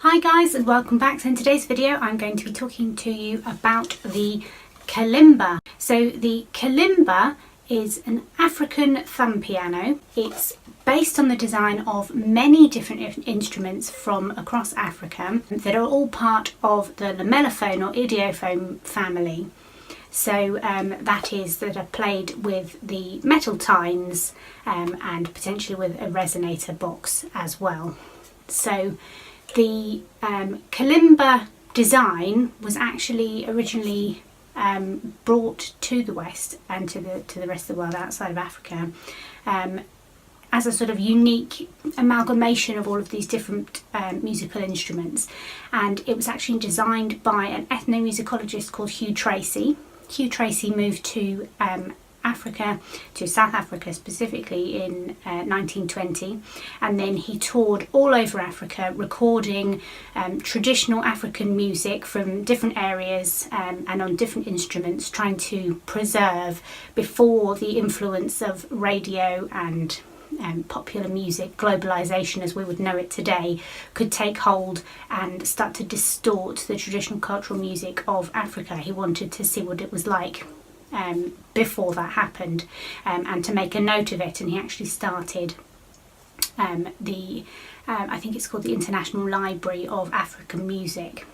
Hi guys and welcome back. So in today's video I'm going to be talking to you about the kalimba. So the kalimba is an African thumb piano. It's based on the design of many different instruments from across Africa that are all part of the lamellophone or idiophone family. So that are played with the metal tines and potentially with a resonator box as well. So the kalimba design was actually originally brought to the West and to the rest of the world outside of Africa as a sort of unique amalgamation of all of these different musical instruments, and it was actually designed by an ethnomusicologist called Hugh Tracy. Hugh Tracy moved to Africa, to South Africa specifically, in 1920, and then he toured all over Africa recording traditional African music from different areas and on different instruments, trying to preserve before the influence of radio and popular music, globalization as we would know it today, could take hold and start to distort the traditional cultural music of Africa. He wanted to see what it was like before that happened, and to make a note of it, and he actually started I think it's called the International Library of African Music,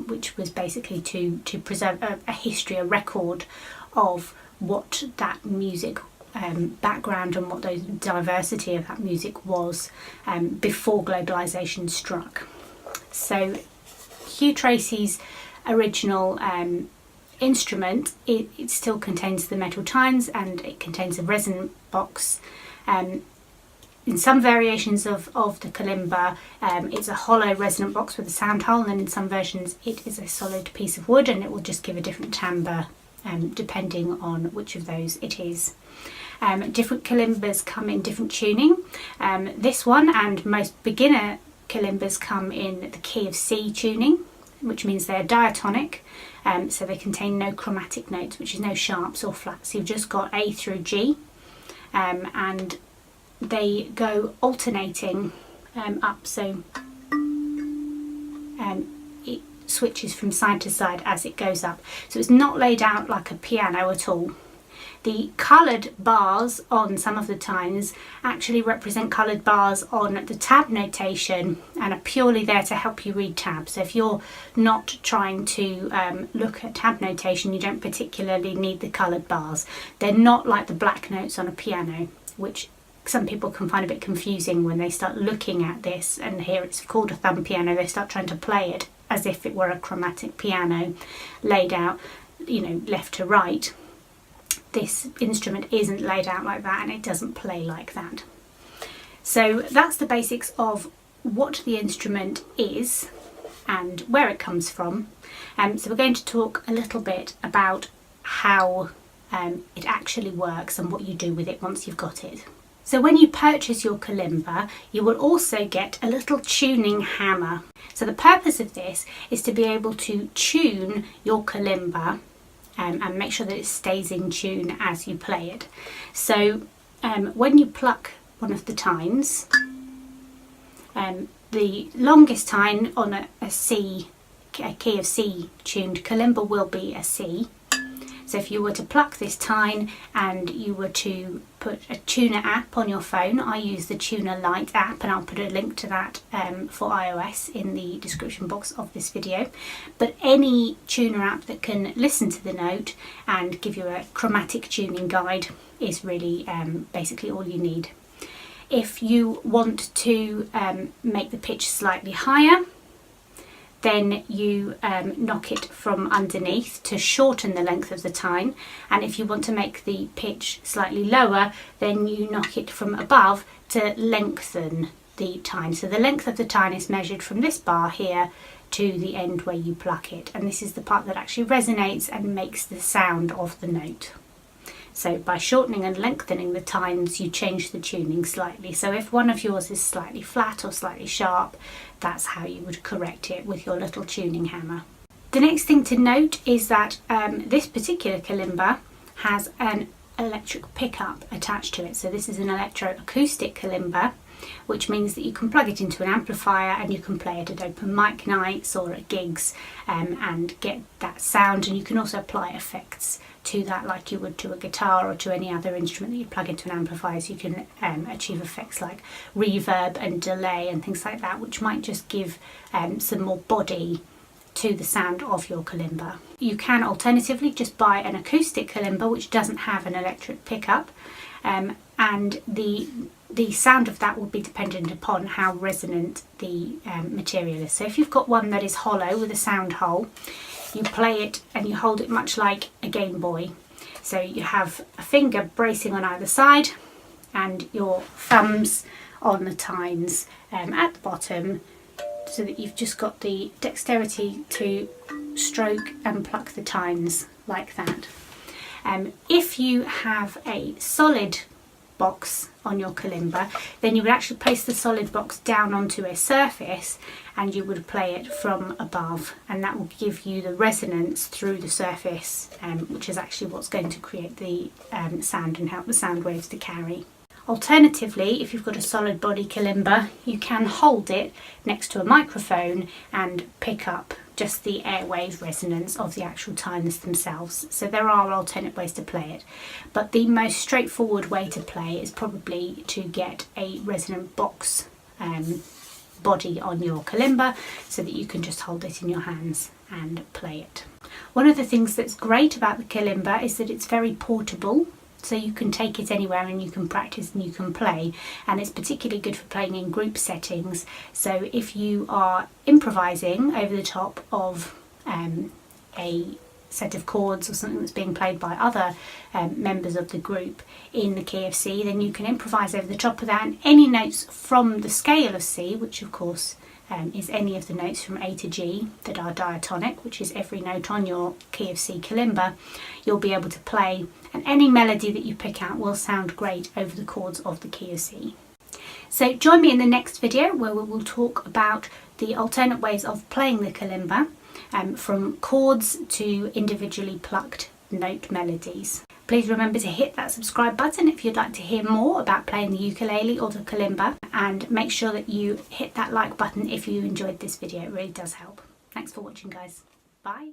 which was basically to preserve a history, a record of what that music background and what the diversity of that music was before globalization struck. So Hugh Tracy's original instrument, it still contains the metal tines and it contains a resonant box. In some variations of the kalimba, it's a hollow resonant box with a sound hole, and in some versions it is a solid piece of wood, and it will just give a different timbre depending on which of those it is. Different kalimbas come in different tuning. This one and most beginner kalimbas come in the key of C tuning, which means they're diatonic, so they contain no chromatic notes, which is no sharps or flats. You've just got A through G, and they go alternating up, so it switches from side to side as it goes up. So it's not laid out like a piano at all. The coloured bars on some of the tines actually represent coloured bars on the tab notation and are purely there to help you read tabs. So if you're not trying to look at tab notation, you don't particularly need the coloured bars. They're not like the black notes on a piano, which some people can find a bit confusing when they start looking at this and here it's called a thumb piano. They start trying to play it as if it were a chromatic piano laid out, left to right. This instrument isn't laid out like that, and it doesn't play like that. So that's the basics of what the instrument is and where it comes from. So we're going to talk a little bit about how it actually works and what you do with it once you've got it. So when you purchase your kalimba, you will also get a little tuning hammer. So the purpose of this is to be able to tune your kalimba and make sure that it stays in tune as you play it. So when you pluck one of the tines, the longest tine on a key of C tuned kalimba will be a C. So if you were to pluck this tine and you were to put a tuner app on your phone, I use the Tuner Lite app, and I'll put a link to that for iOS in the description box of this video. But any tuner app that can listen to the note and give you a chromatic tuning guide is really basically all you need. If you want to make the pitch slightly higher, then you knock it from underneath to shorten the length of the tine, and if you want to make the pitch slightly lower, then you knock it from above to lengthen the tine. So the length of the tine is measured from this bar here to the end where you pluck it, and this is the part that actually resonates and makes the sound of the note. So by shortening and lengthening the tines, you change the tuning slightly. So if one of yours is slightly flat or slightly sharp, that's how you would correct it with your little tuning hammer. The next thing to note is that this particular kalimba has an electric pickup attached to it. So this is an electroacoustic kalimba, which means that you can plug it into an amplifier and you can play it at open mic nights or at gigs and get that sound. And you can also apply effects to that like you would to a guitar or to any other instrument that you plug into an amplifier. So you can achieve effects like reverb and delay and things like that, which might just give some more body to the sound of your kalimba. You can alternatively just buy an acoustic kalimba which doesn't have an electric pickup, and the sound of that will be dependent upon how resonant the material is. So if you've got one that is hollow with a sound hole, you play it and you hold it much like a Game Boy. So you have a finger bracing on either side and your thumbs on the tines at the bottom, so that you've just got the dexterity to stroke and pluck the tines like that. If you have a solid box on your kalimba, then you would actually place the solid box down onto a surface and you would play it from above, and that will give you the resonance through the surface, which is actually what's going to create the sound and help the sound waves to carry. Alternatively, if you've got a solid body kalimba, you can hold it next to a microphone and pick up just the airwave resonance of the actual tines themselves. So there are alternate ways to play it, but the most straightforward way to play is probably to get a resonant box body on your kalimba so that you can just hold it in your hands and play it. One of the things that's great about the kalimba is that it's very portable. So you can take it anywhere and you can practice and you can play, and it's particularly good for playing in group settings. So if you are improvising over the top of a set of chords or something that's being played by other members of the group in the key of C, then you can improvise over the top of that, and any notes from the scale of C, which of course is any of the notes from A to G that are diatonic, which is every note on your key of C kalimba, you'll be able to play, and any melody that you pick out will sound great over the chords of the key of C. So join me in the next video where we will talk about the alternate ways of playing the kalimba, from chords to individually plucked note melodies. Please remember to hit that subscribe button if you'd like to hear more about playing the ukulele or the kalimba, and make sure that you hit that like button if you enjoyed this video. It really does help. Thanks for watching, guys. Bye.